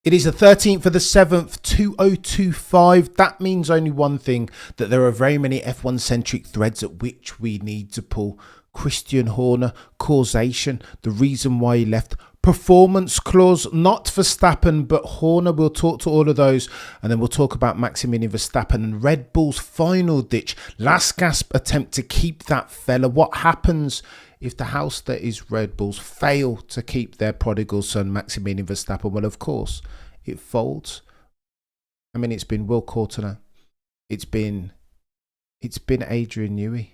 It is the 13th of the 7th, 2025. That means only one thing, that there are very many F1 centric threads at which we need to pull. Christian Horner, causation, the reason why he left, performance clause, not Verstappen but Horner. We'll talk to all of those, and then we'll talk about Maximilian Verstappen and Red Bull's final ditch, last gasp attempt to keep that fella. What happens if the house that is Red Bull's fail to keep their prodigal son Maximilian Verstappen? Well, of course, it folds. I mean, it's been Will Courtney, it's been Adrian Newey,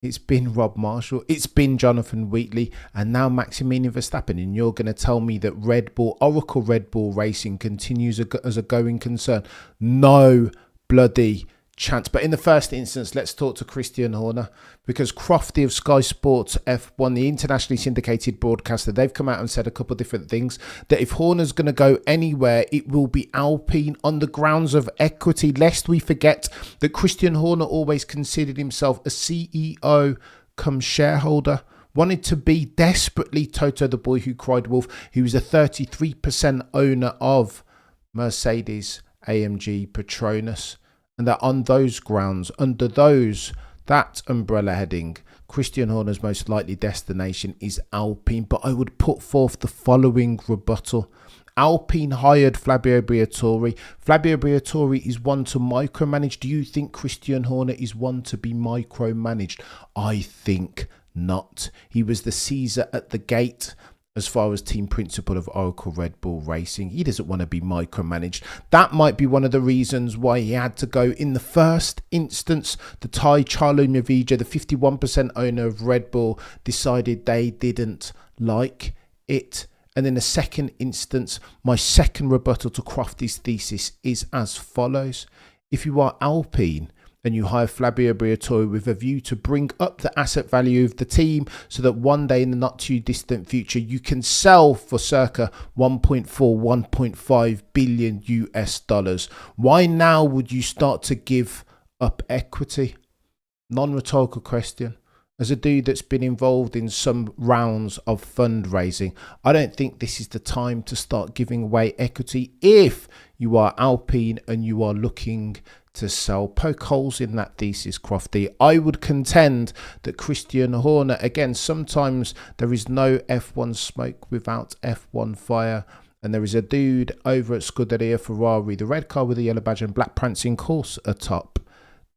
it's been Rob Marshall, it's been Jonathan Wheatley, and now Maximilian Verstappen. And you're going to tell me that Red Bull, Oracle Red Bull Racing, continues as a going concern? No bloody chance. But in the first instance, let's talk to Christian Horner, because Crofty of Sky Sports F1, the internationally syndicated broadcaster, they've come out and said a couple of different things, that if Horner's going to go anywhere, it will be Alpine on the grounds of equity, lest we forget that Christian Horner always considered himself a CEO come shareholder, wanted to be desperately Toto the boy who cried wolf. He was a 33% owner of Mercedes AMG Petronas. And that on those grounds, under that umbrella heading, Christian Horner's most likely destination is Alpine. But I would put forth the following rebuttal. Alpine hired Fabio Briatore. Fabio Briatore is one to micromanage. Do you think Christian Horner is one to be micromanaged? I think not. He was the Caesar at the gate as far as team principal of Oracle Red Bull Racing. He doesn't want to be micromanaged. That might be one of the reasons why he had to go in the first instance. The Thai Charlo Navija, the 51% owner of Red Bull, decided they didn't like it. And in the second instance, my second rebuttal to Crofty's thesis is as follows. If you are Alpine and you hire Fabio Briatore with a view to bring up the asset value of the team so that one day in the not too distant future you can sell for circa 1.5 billion US dollars, why now would you start to give up equity? Non-rhetorical question. As a dude that's been involved in some rounds of fundraising, I don't think this is the time to start giving away equity if you are Alpine and you are looking to sell. Poke holes in that thesis, Crofty. I would contend that Christian Horner, again, sometimes there is no F1 smoke without F1 fire. And there is a dude over at Scuderia Ferrari, the red car with the yellow badge and black prancing course atop,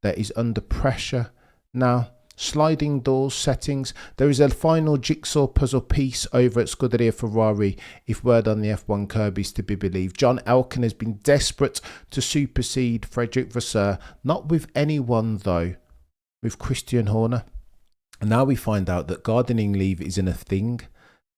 that is under pressure now. Sliding doors settings. There is a final jigsaw puzzle piece over at Scuderia Ferrari, if word on the F1 curb is to be believed. John Elkann has been desperate to supersede Frederick Vasseur, not with anyone though, with Christian Horner. And now we find out that gardening leave isn't a thing,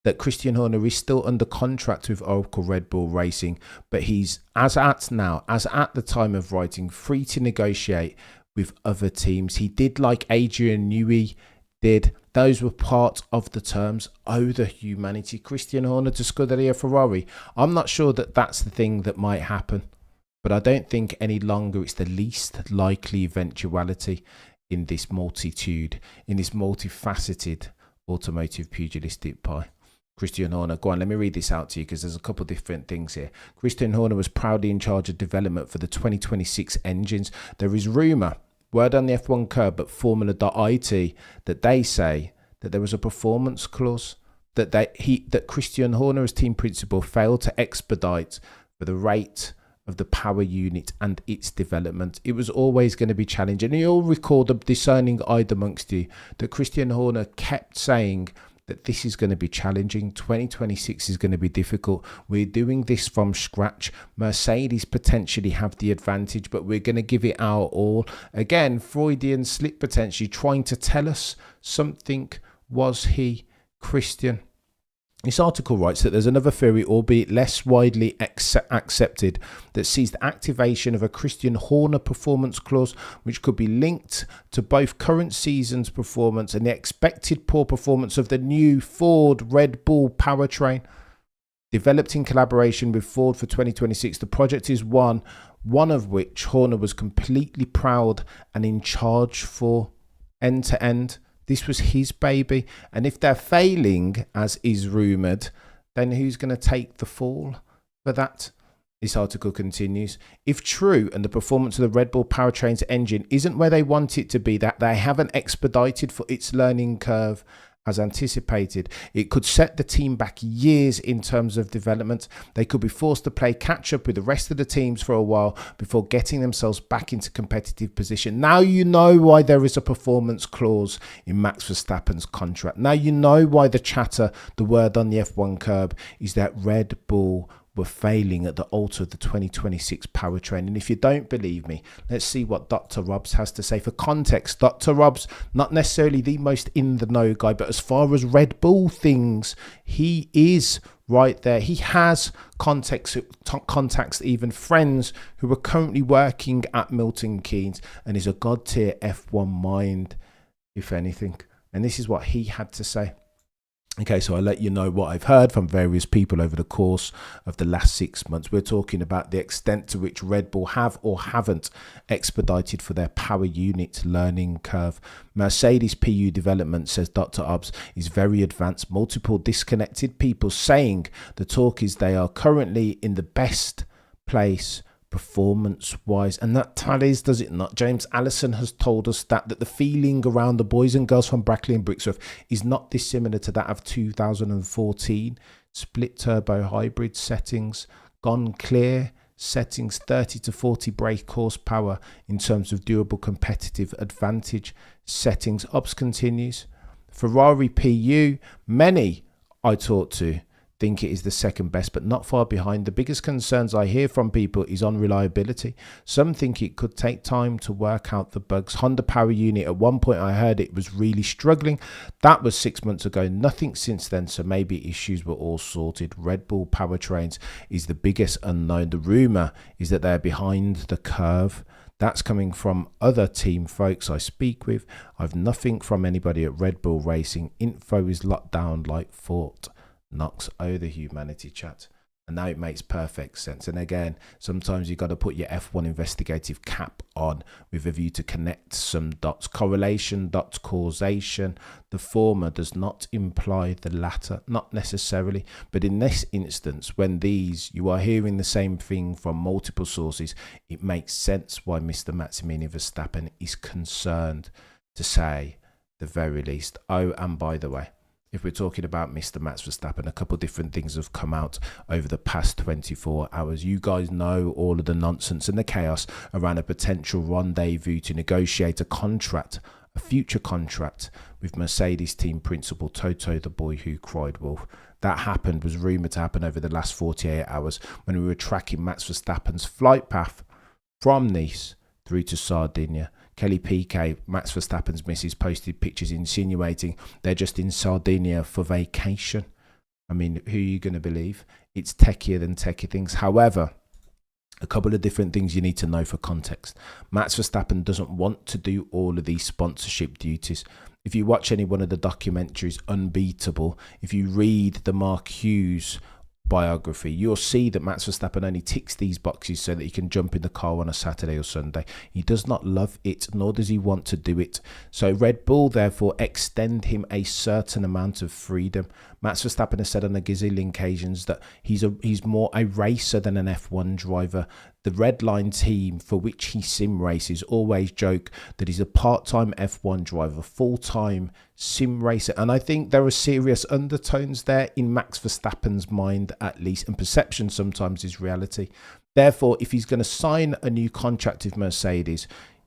that Christian Horner is still under contract with Oracle Red Bull Racing, but he's, as at the time of writing, free to negotiate with other teams. He did like Adrian Newey did. Those were part of the terms. Oh, the humanity. Christian Horner to Scuderia Ferrari. I'm not sure that that's the thing that might happen, but I don't think any longer it's the least likely eventuality in this multitude, in this multifaceted automotive pugilistic pie. Christian Horner, go on, let me read this out to you because there's a couple of different things here. Christian Horner was proudly in charge of development for the 2026 engines. There is rumour, word on the F1 curb, but Formula.it, that they say that there was a performance clause, that Christian Horner as team principal failed to expedite for the rate of the power unit and its development. It was always going to be challenging. And you'll recall the discerning eye amongst you that Christian Horner kept saying that this is going to be challenging. 2026 is going to be difficult. We're doing this from scratch. Mercedes potentially have the advantage, but we're going to give it our all. Again, Freudian slip potentially, trying to tell us something. Was he Christian? This article writes that there's another theory, albeit less widely accepted, that sees the activation of a Christian Horner performance clause, which could be linked to both current season's performance and the expected poor performance of the new Ford Red Bull powertrain. Developed in collaboration with Ford for 2026, the project is one of which Horner was completely proud and in charge for end to end. This was his baby. And if they're failing, as is rumoured, then who's going to take the fall for that? This article continues. If true and the performance of the Red Bull powertrain's engine isn't where they want it to be, that they haven't expedited for its learning curve as anticipated, it could set the team back years in terms of development. They could be forced to play catch up with the rest of the teams for a while before getting themselves back into competitive position. Now you know why there is a performance clause in Max Verstappen's contract. Now you know why the chatter, the word on the F1 curb is that Red Bull were failing at the altar of the 2026 powertrain. And if you don't believe me, let's see what Dr. Robs has to say. For context, Dr. Robs, not necessarily the most in the know guy, but as far as Red Bull things, he is right there. He has contacts, even friends who are currently working at Milton Keynes, and is a god tier F1 mind, if anything. And this is what he had to say. Okay, so I'll let you know what I've heard from various people over the course of the last 6 months. We're talking about the extent to which Red Bull have or haven't expedited for their power unit learning curve. Mercedes PU development, says Dr. Obbs, is very advanced. Multiple disconnected people saying the talk is they are currently in the best place performance wise, and that tallies, does it not? James Allison has told us that the feeling around the boys and girls from Brackley and Brixworth is not dissimilar to that of 2014. Split turbo hybrid settings, gone clear settings, 30 to 40 brake horsepower in terms of durable competitive advantage settings. Ops continues. Ferrari PU, many I talked to think it is the second best, but not far behind. The biggest concerns I hear from people is on reliability. Some think it could take time to work out the bugs. Honda power unit, at one point I heard it was really struggling. That was 6 months ago. Nothing since then, so maybe issues were all sorted. Red Bull powertrains is the biggest unknown. The rumour is that they're behind the curve. That's coming from other team folks I speak with. I've nothing from anybody at Red Bull Racing. Info is locked down like Fort Knox. Oh, the humanity, chat. And now it makes perfect sense. And again, sometimes you got to put your F1 investigative cap on with a view to connect some dots. Correlation, dots, causation. The former does not imply the latter, not necessarily. But in this instance, when you are hearing the same thing from multiple sources, it makes sense why Mr. Massimilian Verstappen is concerned, to say the very least. Oh, and by the way, if we're talking about Mr. Max Verstappen, a couple of different things have come out over the past 24 hours. You guys know all of the nonsense and the chaos around a potential rendezvous to negotiate a future contract with Mercedes team principal Toto, the boy who cried wolf. That was rumoured to happen over the last 48 hours when we were tracking Max Verstappen's flight path from Nice through to Sardinia. Kelly Piquet, Max Verstappen's missus, posted pictures insinuating they're just in Sardinia for vacation. I mean, who are you going to believe? It's techier than techie things. However, a couple of different things you need to know for context. Max Verstappen doesn't want to do all of these sponsorship duties. If you watch any one of the documentaries, Unbeatable, if you read the Mark Hughes biography, you'll see that Max Verstappen only ticks these boxes so that he can jump in the car on a Saturday or Sunday. He does not love it, nor does he want to do it. So Red Bull therefore extend him a certain amount of freedom. Max Verstappen has said on a gazillion occasions that he's more a racer than an F1 driver. The Red Line team for which he sim races always joke that he's a part-time F1 driver, full-time sim racer. And I think there are serious undertones there in Max Verstappen's mind, at least, and perception sometimes is reality. Therefore, if he's going to sign a new contract with Mercedes,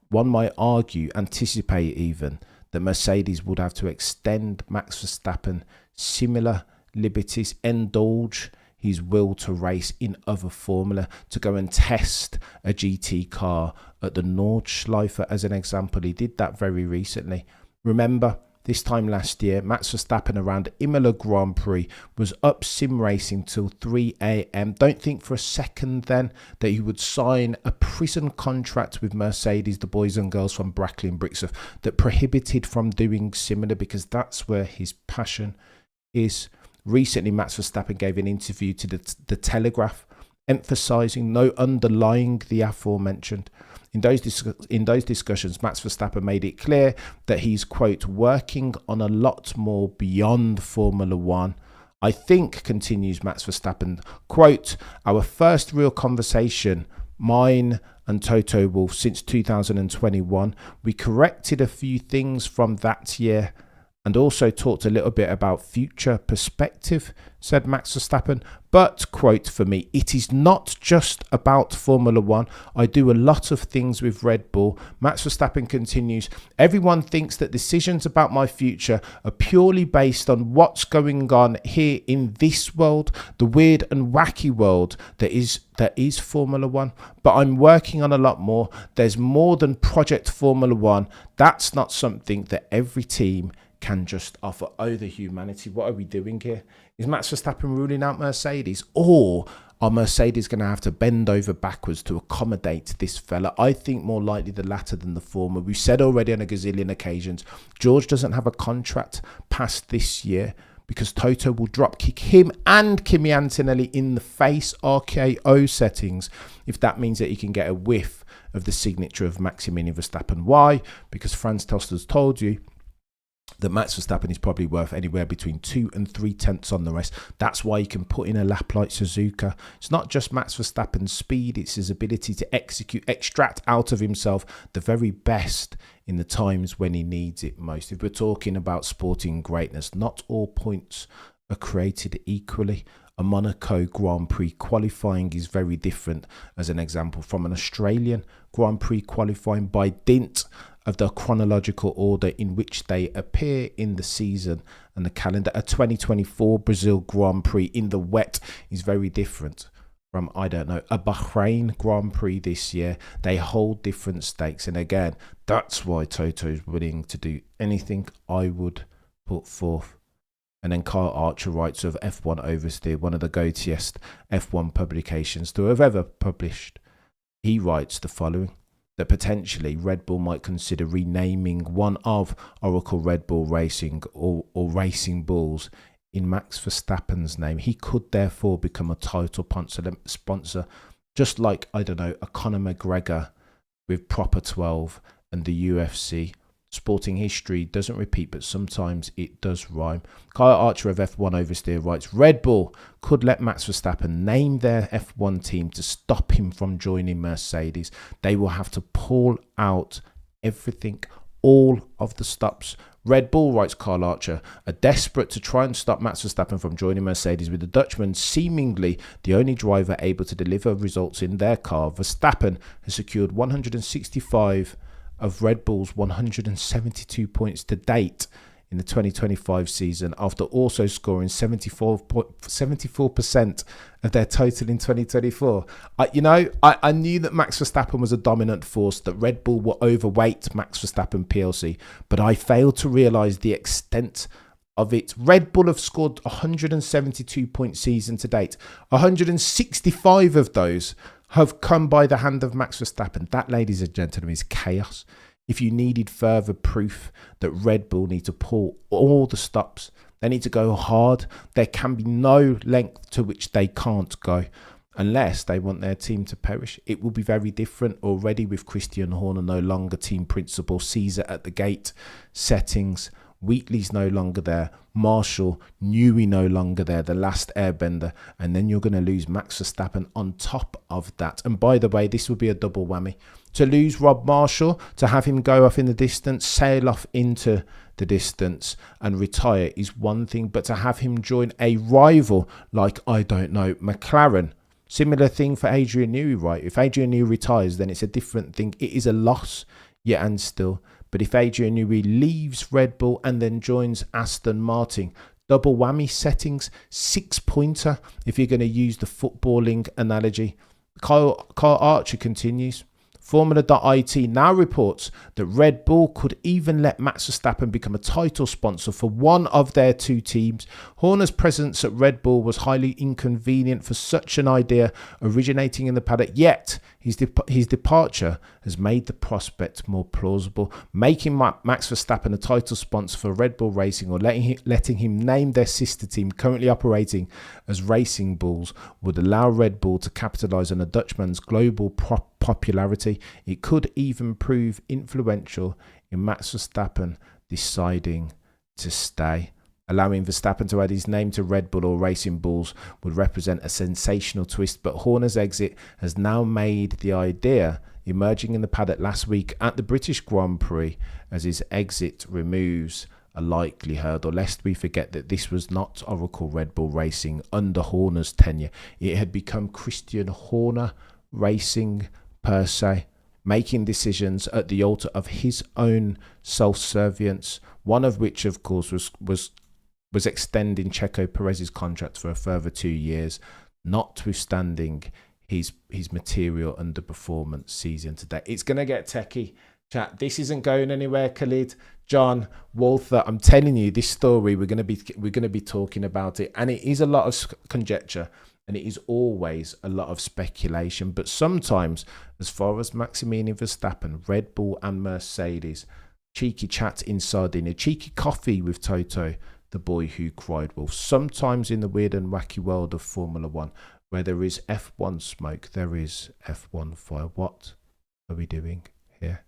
one might argue, anticipate even, that Mercedes would have to extend Max Verstappen similar liberties, indulge his will to race in other formula, to go and test a GT car at the Nordschleife as an example. He did that very recently. Remember, this time last year, Max Verstappen around Imola Grand Prix was up sim racing till 3 a.m. Don't think for a second then that he would sign a prison contract with Mercedes, the boys and girls from Brackley and Brixworth, that prohibited from doing similar, because that's where his passion is. Recently, Max Verstappen gave an interview to the Telegraph, emphasising no underlying the aforementioned. In those discussions, Max Verstappen made it clear that he's, quote, working on a lot more beyond Formula One. I think, continues Max Verstappen, quote, our first real conversation, mine and Toto Wolff, since 2021. We corrected a few things from that year and also talked a little bit about future perspective, said Max Verstappen. But, quote for me, it is not just about Formula One. I do a lot of things with Red Bull. Max Verstappen continues, everyone thinks that decisions about my future are purely based on what's going on here in this world, the weird and wacky world that is Formula One. But I'm working on a lot more. There's more than Project Formula One. That's not something that every team can just offer. Oh, the humanity. What are we doing here? Is Max Verstappen ruling out Mercedes? Or are Mercedes going to have to bend over backwards to accommodate this fella? I think more likely the latter than the former. We've said already on a gazillion occasions, George doesn't have a contract past this year because Toto will drop kick him and Kimi Antonelli in the face, RKO settings, if that means that he can get a whiff of the signature of Maximilian Verstappen. Why? Because Franz Toster's told you that Max Verstappen is probably worth anywhere between 2 and 3 tenths on the rest. That's why you can put in a lap like Suzuka. It's not just Max Verstappen's speed, it's his ability to extract out of himself the very best in the times when he needs it most. If we're talking about sporting greatness, not all points are created equally. A Monaco Grand Prix qualifying is very different, as an example, from an Australian Grand Prix qualifying by dint of the chronological order in which they appear in the season and the calendar. A 2024 Brazil Grand Prix in the wet is very different from, I don't know, a Bahrain Grand Prix this year. They hold different stakes. And again, that's why Toto is willing to do anything I would put forth. And then Kyle Archer writes of F1 Oversteer, one of the go-tiest F1 publications to have ever published. He writes the following: that potentially Red Bull might consider renaming one of Oracle Red Bull Racing or Racing Bulls in Max Verstappen's name. He could therefore become a title sponsor, just like, I don't know, a Conor McGregor with Proper 12 and the UFC. Sporting history doesn't repeat, but sometimes it does rhyme. Kyle Archer of F1 Oversteer writes, Red Bull could let Max Verstappen name their F1 team to stop him from joining Mercedes. They will have to pull out everything, all of the stops. Red Bull, writes Kyle Archer, are desperate to try and stop Max Verstappen from joining Mercedes, with the Dutchman seemingly the only driver able to deliver results in their car. Verstappen has secured 165 of Red Bull's 172 points to date in the 2025 season, after also scoring 74% of their total in 2024. I knew that Max Verstappen was a dominant force, that Red Bull were overweight Max Verstappen PLC, but I failed to realise the extent of it. Red Bull have scored 172 point season to date. 165 of those have come by the hand of Max Verstappen. That, ladies and gentlemen, is chaos. If you needed further proof that Red Bull need to pull all the stops, they need to go hard. There can be no length to which they can't go unless they want their team to perish. It will be very different already with Christian Horner no longer team principal, Caesar at the gate, settings, Wheatley's no longer there, Marshall, Newey no longer there, the last airbender, and then you're going to lose Max Verstappen on top of that. And by the way, this will be a double whammy. To lose Rob Marshall, to have him go off in the distance, sail off into the distance and retire is one thing, but to have him join a rival like, I don't know, McLaren, similar thing for Adrian Newey, right? If Adrian Newey retires, then it's a different thing. It is a loss, yet and still. But if Adrian Newey leaves Red Bull and then joins Aston Martin, double whammy settings, 6-pointer, if you're going to use the footballing analogy. Kyle Archer continues. Formula.it now reports that Red Bull could even let Max Verstappen become a title sponsor for one of their two teams. Horner's presence at Red Bull was highly inconvenient for such an idea originating in the paddock, yet his departure has made the prospect more plausible. Making Max Verstappen a title sponsor for Red Bull Racing, or letting him name their sister team currently operating as Racing Bulls, would allow Red Bull to capitalise on a Dutchman's global popularity. It could even prove influential in Max Verstappen deciding to stay. Allowing Verstappen to add his name to Red Bull or Racing Bulls would represent a sensational twist, but Horner's exit has now made the idea emerging in the paddock last week at the British Grand Prix as his exit removes a likely hurdle, lest we forget that this was not Oracle Red Bull Racing under Horner's tenure. It had become Christian Horner Racing per se, making decisions at the altar of his own self-servience, one of which, of course, was extending Checo Perez's contract for a further 2 years, notwithstanding his material underperformance season today. It's going to get techie, chat. This isn't going anywhere, Khalid, John, Walther. I'm telling you, this story, we're going to be talking about it, and it is a lot of conjecture, and it is always a lot of speculation. But sometimes, as far as Maximilian Verstappen, Red Bull and Mercedes, cheeky chat in Sardinia, cheeky coffee with Toto, the boy who cried wolf. Sometimes in the weird and wacky world of Formula One, where there is F1 smoke, there is F1 fire. What are we doing here?